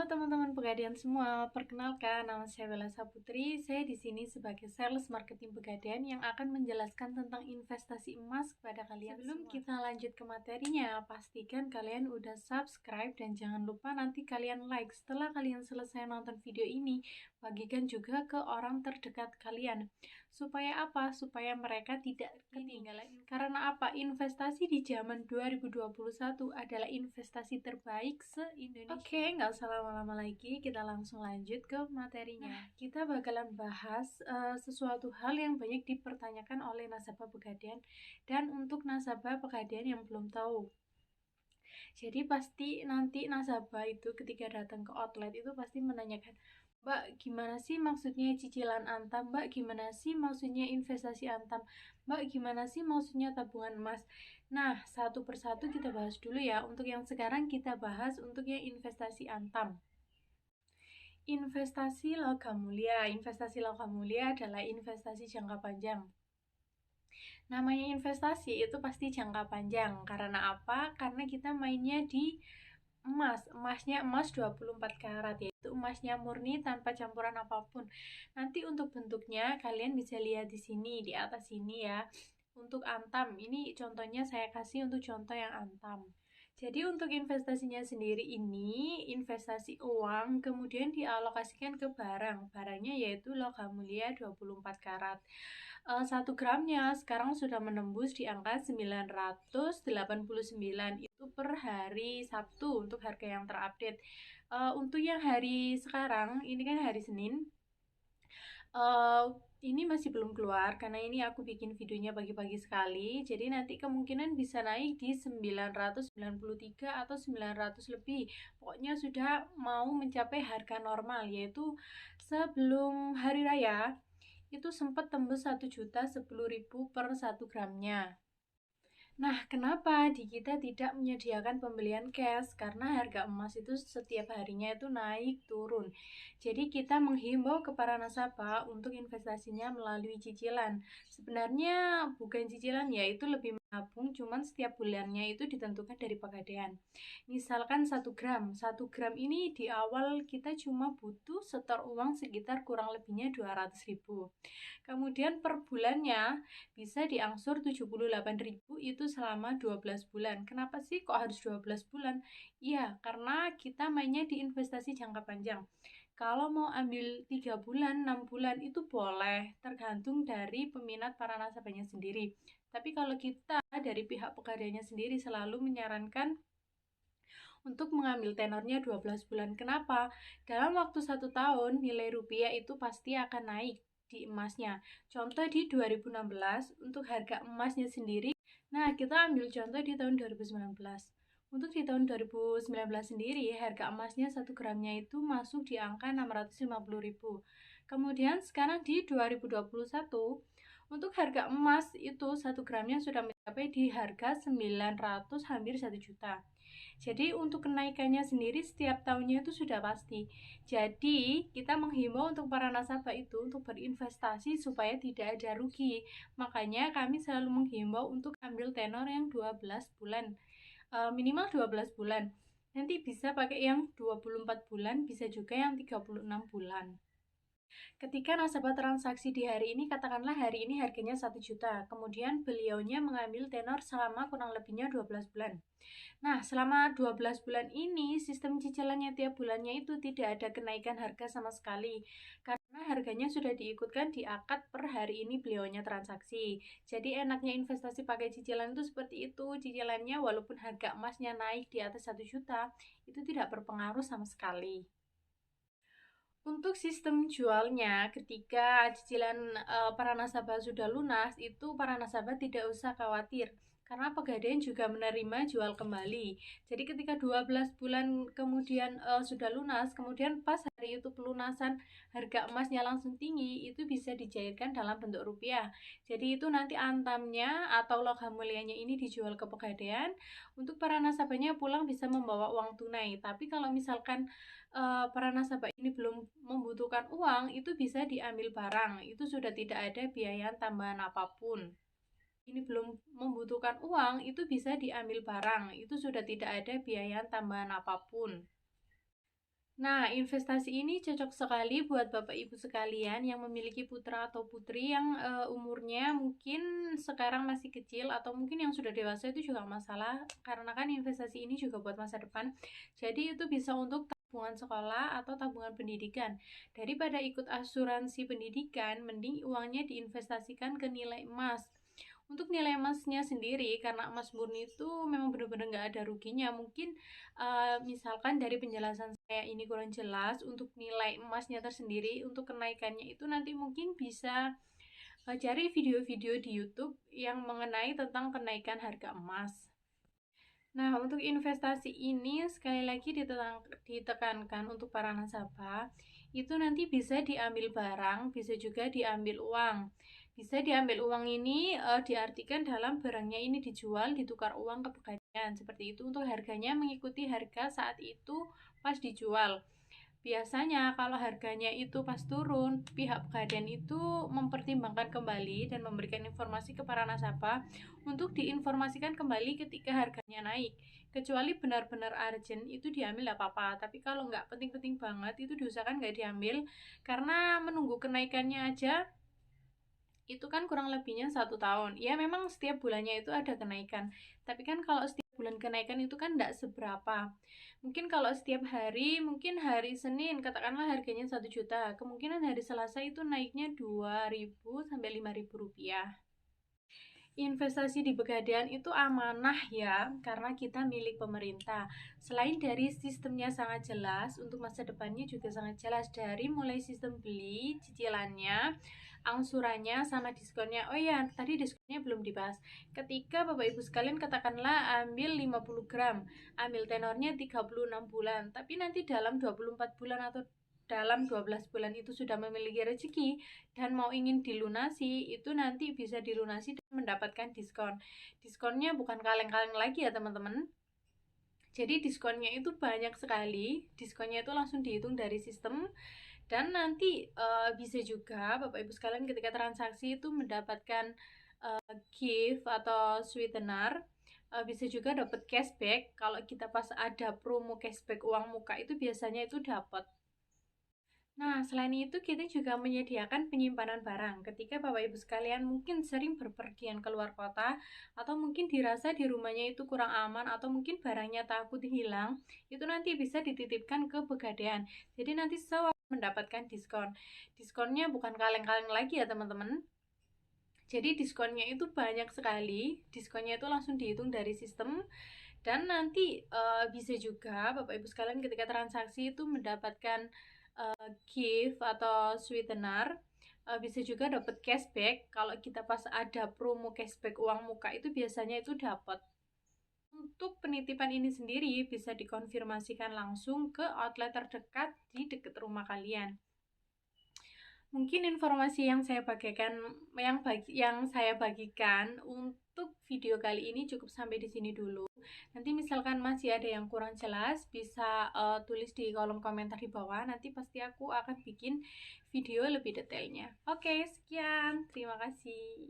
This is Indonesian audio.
teman-teman Pegadaian semua, perkenalkan nama saya Bella Saputri. Saya di sini sebagai sales marketing Pegadaian yang akan menjelaskan tentang investasi emas kepada kalian. Sebelum kita lanjut ke materinya, pastikan kalian udah subscribe dan jangan lupa nanti kalian like. Setelah kalian selesai nonton video ini, bagikan juga ke orang terdekat kalian. Supaya apa? Supaya mereka tidak ketinggalan. Karena apa? Investasi di zaman 2021 adalah investasi terbaik se-Indonesia. Oke, nggak usah lama-lama lagi, kita langsung lanjut ke materinya. Kita bakalan bahas sesuatu hal yang banyak dipertanyakan oleh nasabah Pegadaian dan untuk nasabah Pegadaian yang belum tahu. Jadi pasti nanti nasabah itu ketika datang ke outlet itu pasti menanyakan, Mbak, gimana sih maksudnya cicilan Antam? Mbak, gimana sih maksudnya investasi Antam? Mbak, gimana sih maksudnya tabungan emas? Nah, satu persatu kita bahas dulu ya. Untuk yang sekarang kita bahas untuk yang investasi Antam. Investasi logam mulia. Investasi logam mulia adalah investasi jangka panjang. Namanya investasi itu pasti jangka panjang. Karena apa? Karena kita mainnya di emasnya emas 24 karat, yaitu emasnya murni tanpa campuran apapun. Nanti untuk bentuknya kalian bisa lihat di sini, di atas sini ya. Untuk Antam, ini contohnya saya kasih untuk contoh yang Antam. Jadi untuk investasinya sendiri ini investasi uang kemudian dialokasikan ke barang. Barangnya yaitu logam mulia 24 karat. 1 gramnya sekarang sudah menembus di angka 989 itu per hari Sabtu untuk harga yang terupdate. Untuk yang hari sekarang ini kan hari Senin, ini masih belum keluar karena ini aku bikin videonya pagi-pagi sekali, jadi nanti kemungkinan bisa naik di 993 atau 900 lebih. Pokoknya sudah mau mencapai harga normal, yaitu sebelum hari raya itu sempat tembus 1.010.000 per 1 gramnya. Nah, kenapa di kita tidak menyediakan pembelian cash? Karena harga emas itu setiap harinya itu naik turun. Jadi kita menghimbau ke para nasabah untuk investasinya melalui cicilan. Sebenarnya bukan cicilan ya, itu lebih menabung, cuman setiap bulannya itu ditentukan dari Pegadaian. Misalkan 1 gram. 1 gram ini di awal kita cuma butuh setor uang sekitar kurang lebihnya 200.000. Kemudian per bulannya bisa diangsur 78.000 itu selama 12 bulan. Kenapa sih kok harus 12 bulan? Iya, karena kita mainnya di investasi jangka panjang. Kalau mau ambil 3 bulan, 6 bulan itu boleh, tergantung dari peminat para nasabahnya sendiri. Tapi kalau kita dari pihak Pegadaiannya sendiri selalu menyarankan untuk mengambil tenornya 12 bulan. Kenapa? Dalam waktu 1 tahun, nilai rupiah itu pasti akan naik di emasnya. Contoh di 2016, untuk harga emasnya sendiri, nah kita ambil contoh di tahun 2019. Untuk di tahun 2019 sendiri, harga emasnya 1 gramnya itu masuk di angka 650.000. Kemudian sekarang di 2021, untuk harga emas itu 1 gramnya sudah mencapai di harga 900 hampir 1 juta. Jadi untuk kenaikannya sendiri setiap tahunnya itu sudah pasti. Jadi kita menghimbau untuk para nasabah itu untuk berinvestasi supaya tidak ada rugi. Makanya kami selalu menghimbau untuk ambil tenor yang 12 bulan. Minimal 12 bulan. Nanti bisa pakai yang 24 bulan, bisa juga yang 36 bulan. Ketika nasabah transaksi di hari ini, katakanlah hari ini harganya 1 juta, kemudian beliaunya mengambil tenor selama kurang lebihnya 12 bulan. Nah, selama 12 bulan ini, sistem cicilannya tiap bulannya itu tidak ada kenaikan harga sama sekali. Karena harganya sudah diikutkan di akad per hari ini beliaunya transaksi. Jadi enaknya investasi pakai cicilan itu seperti itu. Cicilannya walaupun harga emasnya naik di atas 1 juta, itu tidak berpengaruh sama sekali. Untuk sistem jualnya, ketika cicilan para nasabah sudah lunas, itu para nasabah tidak usah khawatir. Karena Pegadaian juga menerima jual kembali. Jadi ketika 12 bulan kemudian sudah lunas, kemudian pas hari itu pelunasan harga emasnya langsung tinggi, itu bisa dicairkan dalam bentuk rupiah. Jadi itu nanti Antamnya atau logam mulianya ini dijual ke Pegadaian. Untuk para nasabahnya pulang bisa membawa uang tunai. Tapi kalau misalkan para nasabah ini belum membutuhkan uang, itu bisa diambil barang. Itu sudah tidak ada biaya tambahan apapun. Ini belum membutuhkan uang, itu bisa diambil barang. Itu sudah tidak ada biaya tambahan apapun. Nah, investasi ini cocok sekali buat Bapak Ibu sekalian yang memiliki putra atau putri yang umurnya mungkin sekarang masih kecil atau mungkin yang sudah dewasa itu juga nggak masalah karena kan investasi ini juga buat masa depan. Jadi itu bisa untuk tabungan sekolah atau tabungan pendidikan. Daripada ikut asuransi pendidikan, mending uangnya diinvestasikan ke nilai emas. Untuk nilai emasnya sendiri, karena emas murni itu memang benar-benar nggak ada ruginya. Mungkin misalkan dari penjelasan saya ini kurang jelas, untuk nilai emasnya tersendiri, untuk kenaikannya itu nanti mungkin bisa cari video-video di YouTube yang mengenai tentang kenaikan harga emas. Nah, untuk investasi ini sekali lagi ditekankan untuk para nasabah, itu nanti bisa diambil barang, bisa juga diambil uang. Bisa diambil uang ini diartikan dalam barangnya ini dijual, ditukar uang ke pegadaian. Seperti itu untuk harganya mengikuti harga saat itu pas dijual. Biasanya kalau harganya itu pas turun, pihak pegadaian itu mempertimbangkan kembali dan memberikan informasi ke para nasabah untuk diinformasikan kembali ketika harganya naik. Kecuali benar-benar urgent itu diambil tidak apa-apa, tapi kalau nggak penting-penting banget itu diusahakan nggak diambil karena menunggu kenaikannya aja itu kan kurang lebihnya 1 tahun. Ya memang setiap bulannya itu ada kenaikan, tapi kan kalau setiap bulan kenaikan itu kan tidak seberapa. Mungkin kalau setiap hari, mungkin hari Senin katakanlah harganya 1 juta, kemungkinan hari Selasa itu naiknya 2.000 sampai 5.000 rupiah. Investasi di Pegadaian itu amanah ya, karena kita milik pemerintah. Selain dari sistemnya sangat jelas, untuk masa depannya juga sangat jelas, dari mulai sistem beli, cicilannya, angsurannya, sama diskonnya. Oh iya, tadi diskonnya belum dibahas. Ketika Bapak Ibu sekalian katakanlah ambil 50 gram, ambil tenornya 36 bulan, tapi nanti dalam 24 bulan atau dalam 12 bulan itu sudah memiliki rezeki dan mau ingin dilunasi, itu nanti bisa dilunasi dan mendapatkan diskon. Diskonnya bukan kaleng-kaleng lagi ya teman-teman. Jadi diskonnya itu banyak sekali. Diskonnya itu langsung dihitung dari sistem dan nanti bisa juga Bapak Ibu sekalian ketika transaksi itu mendapatkan gift atau sweetener. Bisa juga dapat cashback. Kalau kita pas ada promo cashback uang muka itu biasanya itu dapat. Nah, selain itu kita juga menyediakan penyimpanan barang. Ketika Bapak Ibu sekalian mungkin sering berpergian keluar kota atau mungkin dirasa di rumahnya itu kurang aman atau mungkin barangnya takut hilang, itu nanti bisa dititipkan ke Pegadaian. Jadi nanti sewaktu mendapatkan diskon. Diskonnya bukan kaleng-kaleng lagi ya, teman-teman. Jadi diskonnya itu banyak sekali. Diskonnya itu langsung dihitung dari sistem dan nanti bisa juga Bapak Ibu sekalian ketika transaksi itu mendapatkan gift atau sweetener, bisa juga dapat cashback. Kalau kita pas ada promo cashback uang muka itu biasanya itu dapat. Untuk penitipan ini sendiri bisa dikonfirmasikan langsung ke outlet terdekat di dekat rumah kalian. Mungkin informasi yang saya bagikan yang saya bagikan untuk video kali ini cukup sampai di sini dulu. Nanti misalkan masih ada yang kurang jelas bisa tulis di kolom komentar di bawah. Nanti pasti aku akan bikin video lebih detailnya. Oke, sekian. Terima kasih.